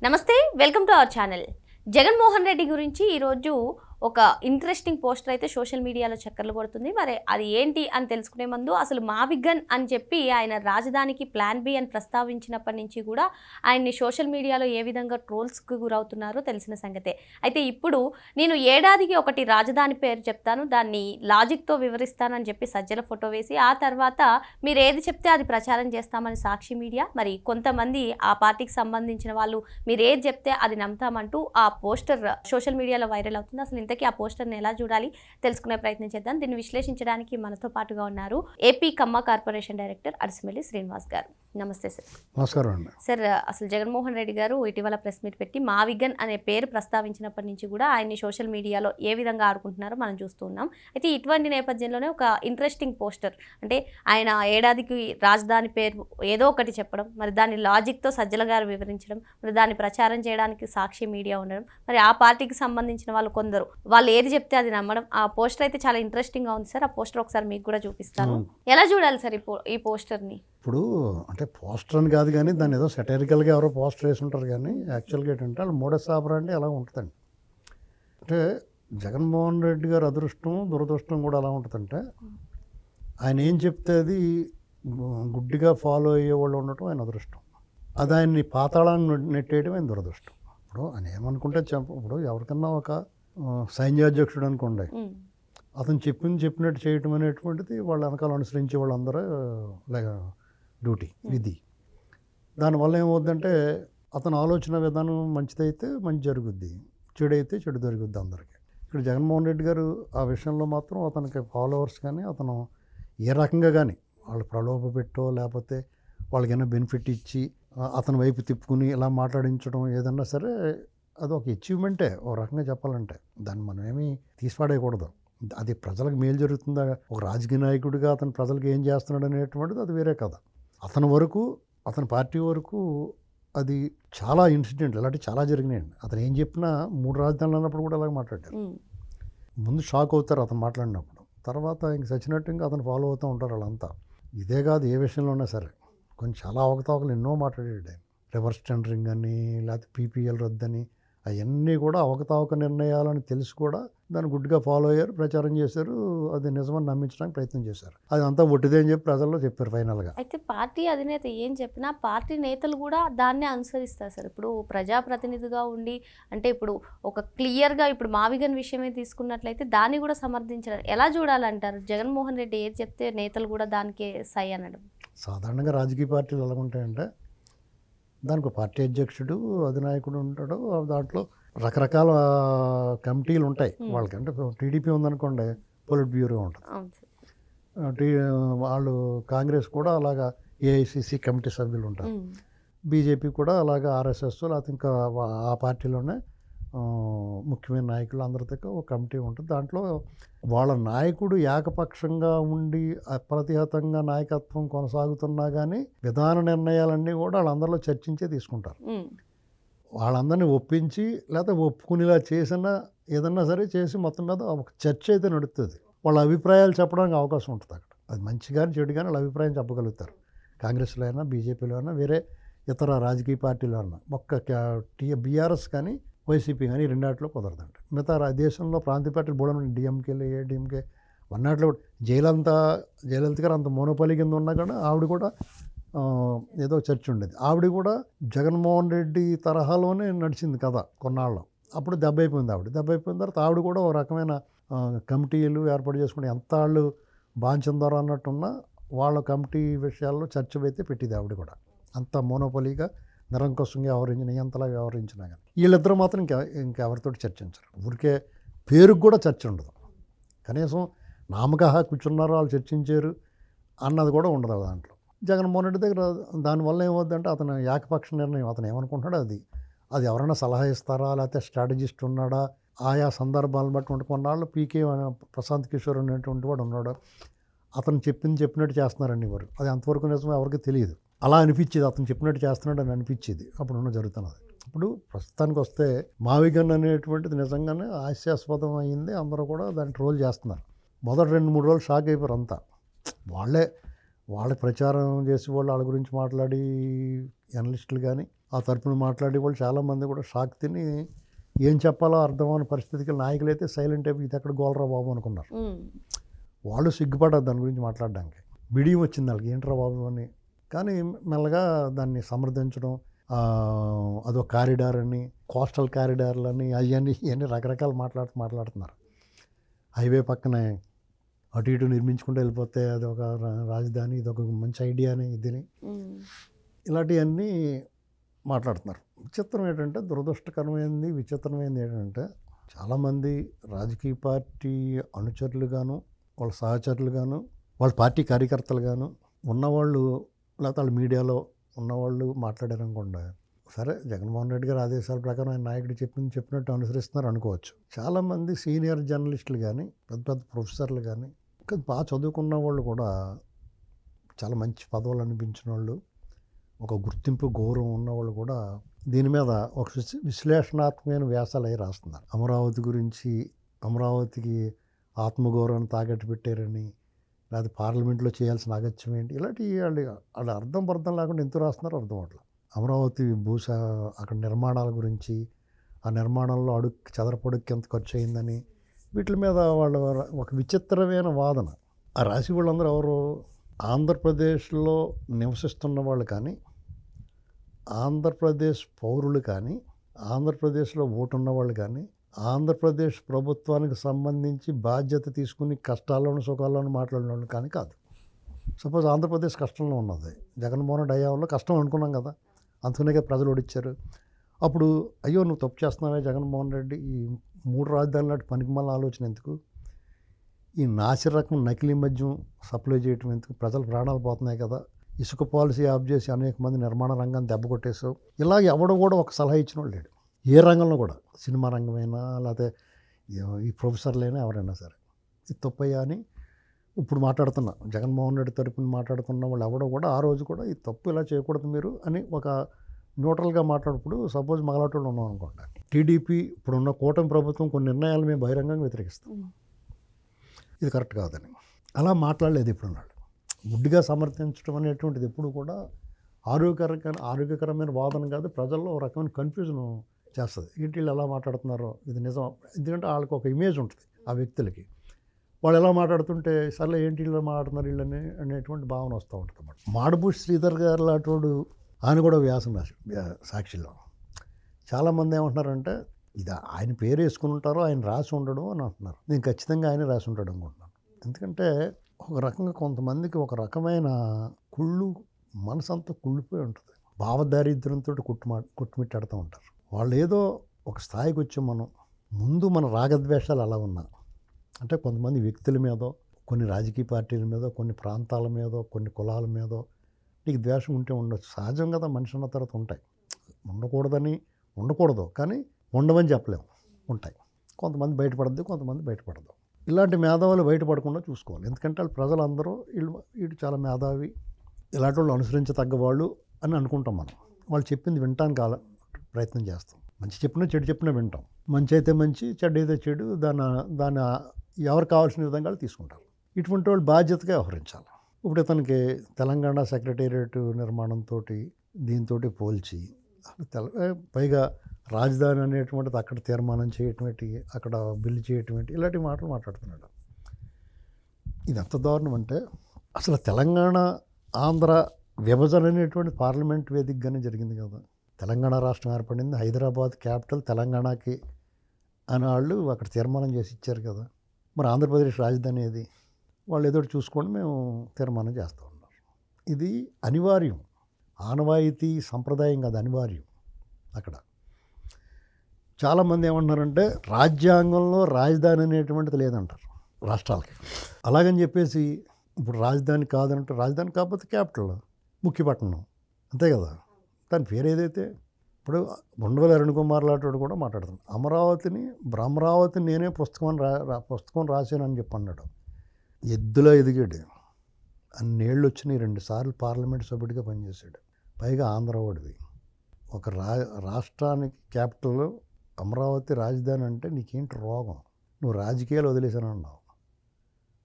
నమస్తే, welcome to our channel. Jaganmohan Reddy గురించి ఈరోజు ఒక ఇంట్రెస్టింగ్ పోస్టర్ అయితే సోషల్ మీడియాలో చక్కర్లు కొడుతుంది. మరి అది ఏంటి అని తెలుసుకునే ముందు అసలు మావిగన్ అని చెప్పి ఆయన రాజధానికి ప్లాన్ బి అని ప్రస్తావించినప్పటి నుంచి కూడా ఆయన్ని సోషల్ మీడియాలో ఏ విధంగా ట్రోల్స్కి గురవుతున్నారో తెలిసిన సంగతే. అయితే ఇప్పుడు నేను ఏడాదికి ఒకటి రాజధాని పేరు చెప్తాను, దాన్ని లాజిక్తో వివరిస్తానని చెప్పి సజ్జల ఫోటో వేసి ఆ తర్వాత మీరు ఏది చెప్తే అది ప్రచారం చేస్తామని సాక్షి మీడియా, మరి కొంతమంది ఆ పార్టీకి సంబంధించిన వాళ్ళు మీరు ఏది చెప్తే అది నమ్ముతామంటూ ఆ పోస్టర్ సోషల్ మీడియాలో వైరల్ అవుతుంది. అసలు ఇంతకీ ఆ పోస్టర్ని ఎలా చూడాలి తెలుసుకునే ప్రయత్నం చేద్దాం. దీన్ని విశ్లేషించడానికి మనతో పాటుగా ఉన్నారు ఏపీ కమ్మ కార్పొరేషన్ డైరెక్టర్ అడిసిమెల్లి శ్రీనివాస్ గారు. నమస్తే సార్. నమస్కారం అండి. సార్, అసలు జగన్మోహన్ రెడ్డి గారు ఇటీవల ప్రెస్ మీట్ పెట్టి మావిగన్ అనే పేరు ప్రస్తావించినప్పటి నుంచి కూడా ఆయన్ని సోషల్ మీడియాలో ఏ విధంగా ఆడుకుంటున్నారో మనం చూస్తూ ఉన్నాం. అయితే ఇటువంటి నేపథ్యంలోనే ఒక ఇంట్రెస్టింగ్ పోస్టర్, అంటే ఆయన ఏడాదికి రాజధాని పేరు ఏదో ఒకటి చెప్పడం, మరి దాన్ని లాజిక్తో సజ్జల గారు వివరించడం, మరి దాన్ని ప్రచారం చేయడానికి సాక్షి మీడియా ఉండడం, మరి ఆ పార్టీకి సంబంధించిన వాళ్ళు కొందరు వాళ్ళు ఏది చెప్తే అది నమ్మడం. ఆ పోస్టర్ అయితే చాలా ఇంట్రెస్టింగ్గా ఉంది సార్. ఆ పోస్టర్ ఒకసారి మీకు కూడా చూపిస్తాను. ఎలా చూడాలి సార్ ఈ పోస్టర్ని? ఇప్పుడు అంటే పోస్టర్ అని కాదు కానీ దాన్ని ఏదో సెటరికల్గా ఎవరో పోస్టర్ వేసి ఉంటారు, కానీ యాక్చువల్గా ఏంటంటే వాళ్ళు మోడస్ ఆపరండి అలా ఉంటుందండి. అంటే జగన్మోహన్ రెడ్డి గారు అదృష్టం దురదృష్టం కూడా ఎలా ఉంటుందంటే ఆయన ఏం చెప్తే అది గుడ్డిగా ఫాలో అయ్యే వాళ్ళు ఉండటం ఆయన అదృష్టం, అది ఆయన్ని పాతాళాన్ని నెట్టేయడం ఆయన దురదృష్టం. ఇప్పుడు ఆయన ఏమనుకుంటే ఇప్పుడు ఎవరికన్నా ఒక సైన్యాధ్యక్షుడు అనుకోండి, అతను చెప్పినట్టు చేయటం అనేటువంటిది వాళ్ళ వెనకాల అనుసరించే వాళ్ళందరూ డ్యూటీ విధి. దానివల్ల ఏమవుద్దంటే అతను ఆలోచన విధానం మంచిదైతే మంచి జరుగుద్ది, చెడైతే చెడు జరుగుద్ది అందరికీ. ఇక్కడ జగన్మోహన్ రెడ్డి గారు ఆ విషయంలో మాత్రం అతనికి ఫాలోవర్స్ కానీ అతను ఏ రకంగా కానీ వాళ్ళు ప్రలోభ పెట్టో లేకపోతే వాళ్ళకైనా బెనిఫిట్ ఇచ్చి అతని వైపు తిప్పుకుని ఇలా మాట్లాడించడం ఏదన్నా సరే అది ఒక అచీవ్మెంటే ఓ రకంగా చెప్పాలంటే. దాన్ని మనం ఏమీ తీసిపాడేయకూడదు. అది ప్రజలకు మేలు జరుగుతుందా, ఒక రాజకీయ నాయకుడిగా అతను ప్రజలకు ఏం చేస్తున్నాడు అనేటువంటిది అది వేరే కథ. అతని వరకు అతని పార్టీ వరకు అది చాలా ఇన్సిడెంట్ ఇలాంటివి చాలా జరిగినాయండి. అతను ఏం చెప్పినా 3 రాజధానులు అన్నప్పుడు కూడా అలాగే మాట్లాడారు. ముందు షాక్ అవుతారు అతను మాట్లాడినప్పుడు, తర్వాత ఇంక చచ్చినట్టు ఇంకా అతను ఫాలో అవుతూ ఉంటారు వాళ్ళంతా. ఇదే కాదు ఏ విషయంలో ఉన్నా సరే కొన్ని చాలా అవకతవకలు ఎన్నో మాట్లాడాడు ఆయన. రివర్స్ టెండరింగ్ అని లేకపోతే పీపీఎల్ రద్దని అవన్నీ కూడా అవకతవక నిర్ణయాలని తెలిసి కూడా దాన్ని గుడ్డిగా ఫాలో అయ్యారు, ప్రచారం చేశారు, అది నిజమని నమ్మించడానికి ప్రయత్నం చేశారు. అది అంతా ఒట్టిదే అని చెప్పి ప్రజల్లో చెప్పారు ఫైనల్గా. అయితే పార్టీ అధినేత ఏం చెప్పినా పార్టీ నేతలు కూడా దాన్నే అనుసరిస్తారు సార్. ఇప్పుడు ప్రజాప్రతినిధిగా ఉండి అంటే ఇప్పుడు ఒక క్లియర్గా ఇప్పుడు మావిగన్ విషయమే తీసుకున్నట్లయితే దాన్ని కూడా సమర్థించడం ఎలా చూడాలంటారు? జగన్మోహన్ రెడ్డి ఏది చెప్తే నేతలు కూడా దానికే సై అనడం. సాధారణంగా రాజకీయ పార్టీలు ఎలా ఉంటాయంటే దానికి పార్టీ అధ్యక్షుడు అధినాయకుడు ఉంటాడు, దాంట్లో రకరకాల కమిటీలు ఉంటాయి వాళ్ళకి. అంటే టీడీపీ ఉందనుకోండి పొలిట్ బ్యూరో ఉంటుంది, వాళ్ళు కాంగ్రెస్ కూడా అలాగా ఏఐసిసి కమిటీ సభ్యులు ఉంటారు, బీజేపీ కూడా అలాగా ఆర్ఎస్ఎస్ లేకపోతే ఇంకా ఆ పార్టీలోనే ముఖ్యమైన నాయకులు అందరితో ఒక కమిటీ ఉంటుంది. దాంట్లో వాళ్ళ నాయకుడు ఏకపక్షంగా ఉండి అప్రతిహతంగా నాయకత్వం కొనసాగుతున్నా కానీ విధాన నిర్ణయాలన్నీ కూడా వాళ్ళందరిలో చర్చించే తీసుకుంటారు. వాళ్ళందరినీ ఒప్పించి లేకపోతే ఒప్పుకునేలా చేసినా ఏదన్నా సరే చేసి మొత్తం మీద ఒక చర్చ అయితే నడుస్తుంది. వాళ్ళ అభిప్రాయాలు చెప్పడానికి అవకాశం ఉంటుంది అక్కడ. అది మంచి కానీ చెడు కానీ వాళ్ళ అభిప్రాయం చెప్పగలుగుతారు. కాంగ్రెస్లో అయినా బీజేపీలో అయినా వేరే ఇతర రాజకీయ పార్టీలో అయినా. బీఆర్ఎస్ కానీ వైసీపీ కానీ రెండాటిలో కుదరదండి. మిగతా దేశంలో ప్రాంతీయ పార్టీలు బోడన డిఎంకేలు ఏడీఎంకే వన్నాటిలో జయలలిత గారు అంత మోనోపాలి కింద ఉన్నా కూడా ఆవిడ కూడా ఏదో చర్చ ఉండేది. ఆవిడ కూడా జగన్మోహన్ రెడ్డి తరహాలోనే నడిచింది కదా కొన్నాళ్ళు. అప్పుడు దెబ్బ అయిపోయింది ఆవిడ. దెబ్బ అయిపోయిన తర్వాత ఆవిడ కూడా ఒక రకమైన కమిటీలు ఏర్పాటు చేసుకుని ఎంత వాళ్ళు బాంచందరో అన్నట్టున్నా వాళ్ళ కమిటీ విషయాల్లో చర్చ అయితే పెట్టింది ఆవిడ కూడా. అంత మోనోపాలీగా నిరంకుశంగా వ్యవహరించిన ఎంతలా వ్యవహరించినా కానీ వీళ్ళిద్దరూ మాత్రం ఇంకెవరితో చర్చించరు. ఊరికే పేరుకు కూడా చర్చ ఉండదు. కనీసం నామకహ కూర్చున్నారు వాళ్ళు చర్చించారు అన్నది కూడా ఉండదు దాంట్లో. జగన్మోహన్ రెడ్డి దగ్గర దానివల్ల ఏమవుద్దంటే అతను ఏకపక్ష నిర్ణయం, అతను ఏమనుకుంటాడో అది ఎవరైనా సలహా ఇస్తారా లేకపోతే స్ట్రాటజిస్ట్ ఉన్నాడా, ఆయా సందర్భాలను బట్టి కొన్నాళ్ళు పీకే ప్రశాంత్ కిషోర్ అనేటువంటి వాడు ఉన్నాడు, అతను చెప్పినట్టు చేస్తున్నారండి వారు. అది అంతవరకు నిజమే ఎవరికి తెలియదు. అలా అనిపించేది, అతను చెప్పినట్టు చేస్తున్నాడు అని అనిపించేది అప్పుడు జరుగుతున్నది. ఇప్పుడు ప్రస్తుతానికి వస్తే మావిగన్ అనేటువంటిది నిజంగానే హాస్యాస్పదం అయింది. అందరూ కూడా దాన్ని ట్రోల్ చేస్తున్నారు. మొదటి 2-3 రోజులు షాక్ అయిపోయారు అంతా. వాళ్ళ ప్రచారం చేసి వాళ్ళ గురించి మాట్లాడి అనలిస్టులు కానీ ఆ తరపున మాట్లాడే వాళ్ళు చాలామంది కూడా షాక్ తిని ఏం చెప్పాలో అర్థం అవ్వని పరిస్థితికి నాయకులు అయితే సైలెంట్ అయిపోయి ఇది ఎక్కడ గోలరా బాబు అనుకున్నారు. వాళ్ళు సిగ్గుపడ్డారు దాని గురించి మాట్లాడడానికి. బిడియం వచ్చింది వాళ్ళకి ఏంట్రా బాబు అని. కానీ మెల్లగా దాన్ని సమర్థించడం, అదొక కారిడార్ అని, కోస్టల్ కారిడార్లని, ఇవన్నీ రకరకాలు మాట్లాడుతున్నారు. హైవే పక్కనే అటు ఇటు నిర్మించుకుంటూ వెళ్ళిపోతే అది ఒక రాజధాని, ఇది ఒక మంచి ఐడియా అని ఇదిని ఇలాంటివన్నీ మాట్లాడుతున్నారు. విచిత్రం ఏంటంటే, దురదృష్టకరమైనది విచిత్రమైనది ఏంటంటే, చాలామంది రాజకీయ పార్టీ అనుచరులుగాను, వాళ్ళ సహచరులుగాను, వాళ్ళ పార్టీ కార్యకర్తలుగాను ఉన్నవాళ్ళు, లేకపోతే వాళ్ళ మీడియాలో ఉన్నవాళ్ళు మాట్లాడారనుకోండి, సరే జగన్మోహన్ రెడ్డి గారి ఆదేశాల ప్రకారం ఆయన నాయకుడు చెప్పినట్టు అనుసరిస్తున్నారు అనుకోవచ్చు. చాలామంది సీనియర్ జర్నలిస్టులు కానీ, పెద్ద పెద్ద ప్రొఫెసర్లు కానీ, ఇంకా బాగా చదువుకున్న వాళ్ళు కూడా, చాలా మంచి పదవులు అనిపించిన వాళ్ళు, ఒక గుర్తింపు గౌరవం ఉన్నవాళ్ళు కూడా దీని మీద ఒక విశ్లేషణాత్మకమైన వ్యాసాలు అవి రాస్తున్నారు. అమరావతి గురించి, అమరావతికి ఆత్మగౌరవాన్ని తాకట్టు పెట్టారని, లేకపోతే పార్లమెంట్లో చేయాల్సిన అగత్యం ఏంటి, ఇలాంటి వాళ్ళు అర్థం పర్థం లేకుండా ఎందుకు రాస్తున్నారో అర్థం అవట్లేదు. అమరావతి అక్కడ నిర్మాణాల గురించి, ఆ నిర్మాణంలో చదరపడుక్కి ఎంత ఖర్చు అయిందని, వీటి మీద వాళ్ళు ఒక విచిత్రమైన వాదన. ఆ రాసి వాళ్ళందరూ ఎవరు, ఆంధ్రప్రదేశ్లో నివసిస్తున్న వాళ్ళు కానీ, ఆంధ్రప్రదేశ్ పౌరులు కానీ, ఆంధ్రప్రదేశ్లో ఓటు ఉన్నవాళ్ళు కానీ, ఆంధ్రప్రదేశ్ ప్రభుత్వానికి సంబంధించి బాధ్యత తీసుకుని కష్టాల్లోనూ సుఖాల్లోనూ మాట్లాడిన వాళ్ళు కానీ కాదు. సపోజ్ ఆంధ్రప్రదేశ్ కష్టంలో ఉన్నది, జగన్మోహన్ రెడ్డి హయాంలో కష్టం అనుకున్నాం కదా, అందుకనే ప్రజలు ఓడిచ్చారు. అప్పుడు అయ్యో నువ్వు తప్పు చేస్తున్నావే జగన్మోహన్ రెడ్డి, ఈ 3 రాజధానులు నాటి పనికిమాలిన ఆలోచన ఎందుకు, ఈ నాసి రకం నకిలీ మద్యం సప్లై చేయటం ఎందుకు, ప్రజల ప్రాణాలు పోతున్నాయి కదా, ఇసుక పాలసీ ఆఫ్ చేసి అనేక మంది నిర్మాణ రంగాన్ని దెబ్బ కొట్టేసావు. ఇలా ఎవడు కూడా ఒక సలహా ఇచ్చిన వాళ్ళు లేడు, ఏ రంగంలో కూడా, సినిమా రంగమైనా లేకపోతే ఈ ప్రొఫెసర్లైనా ఎవరైనా సరే. ఇది తప్పయ్యా అని ఇప్పుడు మాట్లాడుతున్నా, జగన్మోహన్ రెడ్డి తరపున మాట్లాడుతున్న వాళ్ళు ఎవడో కూడా ఆ రోజు కూడా ఈ తప్పు ఇలా చేయకూడదు మీరు అని ఒక న్యూట్రల్గా మాట్లాడినప్పుడు, సపోజ్ మగలాటోళ్ళు ఉన్నాం అనుకోండి, టీడీపీ ఇప్పుడున్న కూటమి ప్రభుత్వం కొన్ని నిర్ణయాలు మేము బహిరంగంగా వ్యతిరేకిస్తాం, ఇది కరెక్ట్ కాదని అలా మాట్లాడలేదు. ఇప్పుడున్నాడు గుడ్డిగా సమర్థించడం అనేటువంటిది ఎప్పుడు కూడా ఆరోగ్యకరమైన వాదన కాదు, ప్రజల్లో ఒక రకమైన కన్ఫ్యూజన్ చేస్తుంది. వీళ్ళు ఎలా మాట్లాడుతున్నారో ఇది నిజం, ఎందుకంటే వాళ్ళకి ఒక ఇమేజ్ ఉంటుంది ఆ వ్యక్తులకి, వాళ్ళు ఎలా మాట్లాడుతుంటే సర్లే ఏంటి వీళ్ళు మాట్లాడుతున్నారు వీళ్ళని అనేటువంటి భావన వస్తూ ఉంటుంది అన్నమాట. మాడభూష్ శ్రీధర్ గారు లాంటి ఆయన కూడా వ్యాసం రాశాడు సాక్షిలో. చాలామంది ఏమంటున్నారంటే ఇది ఆయన పేరు వేసుకుని ఉంటారో ఆయన రాసి ఉండడం అని అంటున్నారు. నేను ఖచ్చితంగా ఆయన రాసి ఉంటాడు అనుకుంటున్నాను. ఎందుకంటే ఒక రకంగా కొంతమందికి ఒక రకమైన మనసంతా కుళ్ళిపోయి ఉంటుంది, భావదారిద్ర్యంతో కొట్టుమిట్టాడుతూ ఉంటారు. వాళ్ళు ఏదో ఒక స్థాయికి వచ్చి ముందు మన రాగద్వేషాలు అలా ఉన్నా, అంటే కొంతమంది వ్యక్తుల మీదో, కొన్ని రాజకీయ పార్టీల మీదో, కొన్ని ప్రాంతాల మీదో, కొన్ని కులాల మీదో నీకు ద్వేషం ఉంటే ఉండొచ్చు, సహజం కదా, మనిషి ఉన్న తర్వాత ఉంటాయి. ఉండకూడదు కానీ ఉండవని చెప్పలేము, ఉంటాయి. కొంతమంది బయటపడద్దు, కొంతమంది బయటపడదు. ఇలాంటి మేధావులు బయటపడకుండా చూసుకోవాలి. ఎందుకంటే వాళ్ళు ప్రజలందరూ వీళ్ళు చాలా మేధావి, ఇలాంటి వాళ్ళు అనుసరించదగ్గ వాళ్ళు అని అనుకుంటాం మనం. వాళ్ళు చెప్పింది వినటానికి ప్రయత్నం చేస్తాం. మంచి చెప్పినా చెడు చెప్పినా వింటాం. మంచి అయితే మంచి, చెడు అయితే చెడు, దాన్ని ఎవరు కావాల్సిన విధంగా తీసుకుంటారు. ఇటువంటి వాళ్ళు బాధ్యతగా వ్యవహరించాలి. ఇప్పుడు ఇతనికి తెలంగాణ సెక్రటేరియట్ నిర్మాణంతో దీంతో పోల్చి పైగా రాజధాని అనేటువంటిది అక్కడ తీర్మానం చేయటమేంటి, అక్కడ బిల్లు చేయటమేంటి, ఇలాంటి మాటలు మాట్లాడుతున్నాడు. ఇది ఎంత దారుణం అంటే, అసలు తెలంగాణ ఆంధ్ర విభజన అనేటువంటి పార్లమెంట్ వేదికగానే జరిగింది కదా. తెలంగాణ రాష్ట్రం ఏర్పడింది, హైదరాబాద్ క్యాపిటల్ తెలంగాణకి అని వాళ్ళు అక్కడ తీర్మానం చేసి ఇచ్చారు కదా. మరి ఆంధ్రప్రదేశ్ రాజధాని ఏది, వాళ్ళు ఏదో చూసుకొని మేము తీర్మానం చేస్తూ ఉన్నారు. ఇది అనివార్యం, ఆనవాయితీ సంప్రదాయం కాదు, అనివార్యం. అక్కడ చాలామంది ఏమంటున్నారంటే రాజ్యాంగంలో రాజధాని అనేటువంటిది లేదంటారు రాష్ట్రాలకి. అలాగని చెప్పేసి ఇప్పుడు రాజధాని కాదంటే, రాజధాని కాకపోతే క్యాపిటల్ ముఖ్యపట్నం అంతే కదా, దాని పేరు ఏదైతే. ఇప్పుడు ఉండవల్లి అరుణ్ కుమార్ లాంటి కూడా మాట్లాడుతున్నాడు, అమరావతిని నేనే పుస్తకం రాశానని చెప్పి అన్నాడు. ఎద్దులా ఎదిగాడు, అన్నేళ్ళు వచ్చినాయి, 2 సార్లు పార్లమెంట్ సభ్యుడిగా పనిచేశాడు, పైగా ఆంధ్రవాడివి. ఒక రాష్ట్రానికి క్యాపిటల్ అమరావతి రాజధాని అంటే నీకేంటి రోగం? నువ్వు రాజకీయాలు వదిలేసానన్నావు.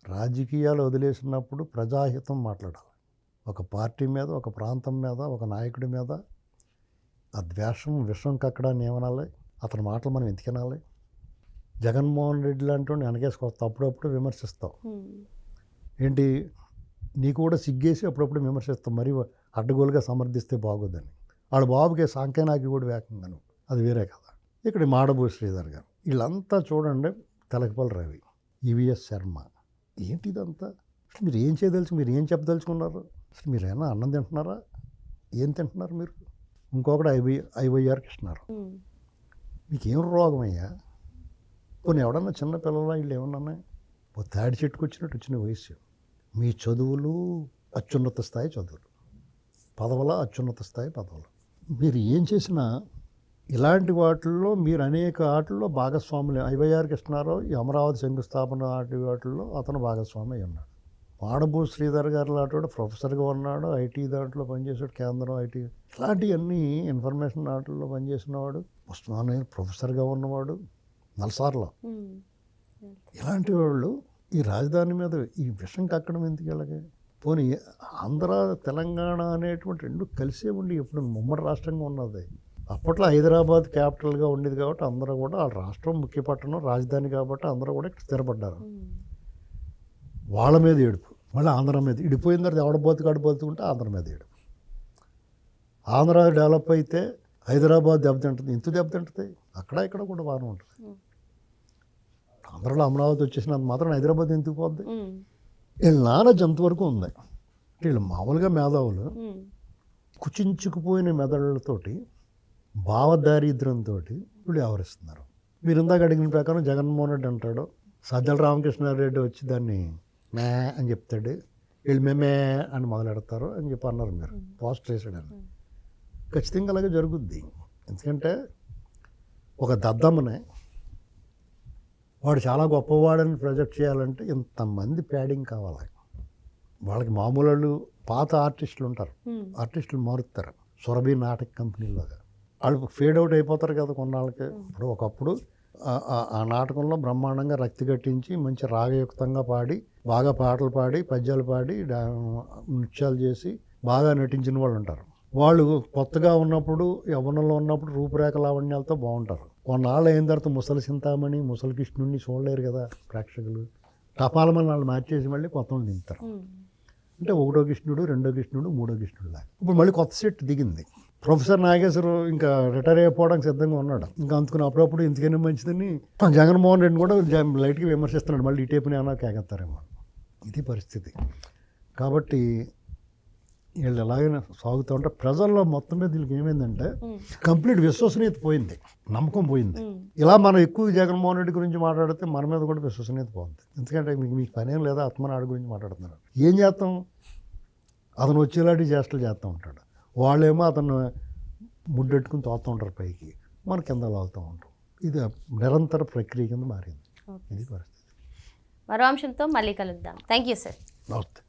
రాజకీయాలు వదిలేసినప్పుడు ప్రజాహితం మాట్లాడాలి. ఒక పార్టీ మీద, ఒక ప్రాంతం మీద, ఒక నాయకుడి మీద ఆ ద్వేషం విషం కక్కడాన్ని ఏమనాలి, అతని మాటలు మనం ఎందుకు వినాలి? జగన్మోహన్ రెడ్డి లాంటి వాడిని వెనకేసుకొస్తావు, అప్పుడప్పుడు విమర్శిస్తావు. ఏంటి నీకు కూడా సిగ్గేసి అప్పుడప్పుడు విమర్శిస్తావు, మరీ అడ్డగోలుగా సమర్థిస్తే బాగోదని. వాళ్ళ బాబుకి సాంకేనాకి కూడా వేకంగాను, అది వేరే కదా. ఇక్కడ మాడబూ శ్రీధర్ గారు, వీళ్ళంతా చూడండి, తెలకపల్లి రవి, ఈవీఎస్ శర్మ, ఏంటి ఇదంతా? అసలు మీరు ఏం చేయదలుచు, మీరు ఏం చెప్పదలుచుకున్నారు? అసలు మీరు ఏమన్నా అన్నం తింటున్నారా? ఏం తింటున్నారు మీరు? ఇంకొకటి ఐవైఆర్ కృష్ణారావు, మీకేం రోగం అయ్యా? కొన్ని ఎవడన్నా చిన్న పిల్లల వీళ్ళు ఏమన్నా ఓ తాడి చెట్టుకు వచ్చినట్టు వచ్చిన వయసు. మీ చదువులు అత్యున్నత స్థాయి చదువులు, పదవుల అత్యున్నత స్థాయి పదవులు. మీరు ఏం చేసినా ఇలాంటి వాటిల్లో మీరు అనేక ఆటల్లో భాగస్వాములు. ఐవైఆర్ కృష్ణారావు ఈ అమరావతి శంకుస్థాపన వాటిల్లో అతను భాగస్వామి అయి ఉన్నాడు. మాడబూ శ్రీధర్ గారు లాంటి ప్రొఫెసర్గా ఉన్నాడు, ఐటీ దాంట్లో పనిచేసాడు, కేంద్రం ఐటీ, ఇలాంటివన్నీ ఇన్ఫర్మేషన్ వాటిల్లో పనిచేసినవాడు, ఉస్మానియా ప్రొఫెసర్గా ఉన్నవాడు, నల్సార్లో. ఇలాంటి వాళ్ళు ఈ రాజధాని మీద ఈ విషం కక్కడం ఎందుకు ఇలాగే? పోనీ ఆంధ్ర తెలంగాణ అనేటువంటి రెండు కలిసే ఉండి ఇప్పుడు ఉమ్మడి రాష్ట్రంగా ఉన్నది. అప్పట్లో హైదరాబాద్ క్యాపిటల్గా ఉండేది కాబట్టి అందరూ కూడా ఆ రాష్ట్రం ముఖ్య పట్టణం రాజధాని కాబట్టి అందరూ కూడా ఇక్కడ స్థిరపడ్డారు. వాళ్ళ మీద ఏడుపు, మళ్ళీ ఆంధ్ర మీద ఇడిపోయిన తర్వాత ఎవడ బతుకుంటే ఆంధ్ర మీద ఏడుపు. ఆంధ్ర డెవలప్ అయితే హైదరాబాద్ దెబ్బతింటుంది, ఇంత దెబ్బతింటుంది. అక్కడ ఇక్కడ కూడా బాగానే ఉంటుంది. ఆంధ్రలో అమరావతి వచ్చేసినంత మాత్రం హైదరాబాద్ ఎందుకు పోద్ది? వీళ్ళ నాలెడ్జ్ అంతవరకు ఉంది. వీళ్ళు మామూలుగా మేధావులు కుచించుకుపోయిన మెదళ్ళతోటి భావదారిద్ర్యంతో వీళ్ళు వ్యవహరిస్తున్నారు. మీరు ఇందాక అడిగిన ప్రకారం జగన్మోహన్ రెడ్డి అంటాడు, సజ్జల రామకృష్ణారెడ్డి వచ్చి దాన్ని మే అని చెప్తాడు, వీళ్ళు మేమే అని మొదలెడతారు అని చెప్పి అన్నారు మీరు, పోస్ట్ చేసాడని. ఖచ్చితంగా అలాగే జరుగుద్ది. ఎందుకంటే ఒక దద్దమ్మనే వాడు చాలా గొప్పవాడని ప్రొజెక్ట్ చేయాలంటే ఇంతమంది ప్యాడింగ్ కావాలి. వాళ్ళకి మామూలు వాళ్ళు పాత ఆర్టిస్టులు ఉంటారు, ఆర్టిస్టులు మారుతారు సురభి నాటక కంపెనీలోగా. వాళ్ళు ఫేడ్ అవుట్ అయిపోతారు కదా కొన్నాళ్ళకి. ఇప్పుడు ఒకప్పుడు ఆ నాటకంలో బ్రహ్మాండంగా రక్తి కట్టించి మంచి రాగయుక్తంగా పాడి, బాగా పాటలు పాడి, పద్యాలు పాడి, నృత్యాలు చేసి బాగా నటించిన వాళ్ళు ఉంటారు. వాళ్ళు కొత్తగా ఉన్నప్పుడు, యవ్వనంలో ఉన్నప్పుడు రూపురేఖ లావణ్యాలతో బాగుంటారు. కొన్నాళ్ళు అయిన తర్వాత ముసలి చింతామణి, ముసలి కృష్ణుడిని చూడలేరు కదా ప్రేక్షకులు. టపాలమని వాళ్ళు మార్చేసి మళ్ళీ కొత్త వాళ్ళు దింపుతారు. అంటే ఒకటో కృష్ణుడు, రెండో కృష్ణుడు, మూడో కృష్ణుడు లాగా. ఇప్పుడు మళ్ళీ కొత్త సెట్ దిగింది. ప్రొఫెసర్ నాగేశ్వరరావు ఇంకా రిటైర్ అయిపోవడానికి సిద్ధంగా ఉన్నాడు. ఇంకా అందుకుని అప్పుడప్పుడు ఇంతకైనా మంచిదని జగన్మోహన్ రెడ్డిని కూడా లైట్గా విమర్శిస్తున్నాడు. మళ్ళీ ఈ టైపుని ఏమన్నా కేకెత్తారేమో, ఇది పరిస్థితి. కాబట్టి వీళ్ళు ఎలాగైనా సాగుతూ ఉంటే ప్రజల్లో మొత్తం మీద వీళ్ళకి ఏమైందంటే కంప్లీట్ విశ్వసనీయత పోయింది, నమ్మకం పోయింది. ఇలా మనం ఎక్కువ జగన్మోహన్ రెడ్డి గురించి మాట్లాడితే మన మీద కూడా విశ్వసనీయత పోతుంది. ఎందుకంటే మీకు పనేం లేదా, ఆత్మనాడు గురించి మాట్లాడుతున్నారు. ఏం చేస్తాం, అతను వచ్చేలాంటి చేష్టలు చేస్తూ ఉంటాడు. వాళ్ళేమో అతను ముడ్డెట్టుకుని తోస్తూ ఉంటారు పైకి, మన కింద లాగుతూ ఉంటాం. ఇది నిరంతర ప్రక్రియ కింద మారింది. ఇది పరిస్థితి. మరో అంశంతో మళ్ళీ కలుద్దాం. Thank you sir. నమస్తే.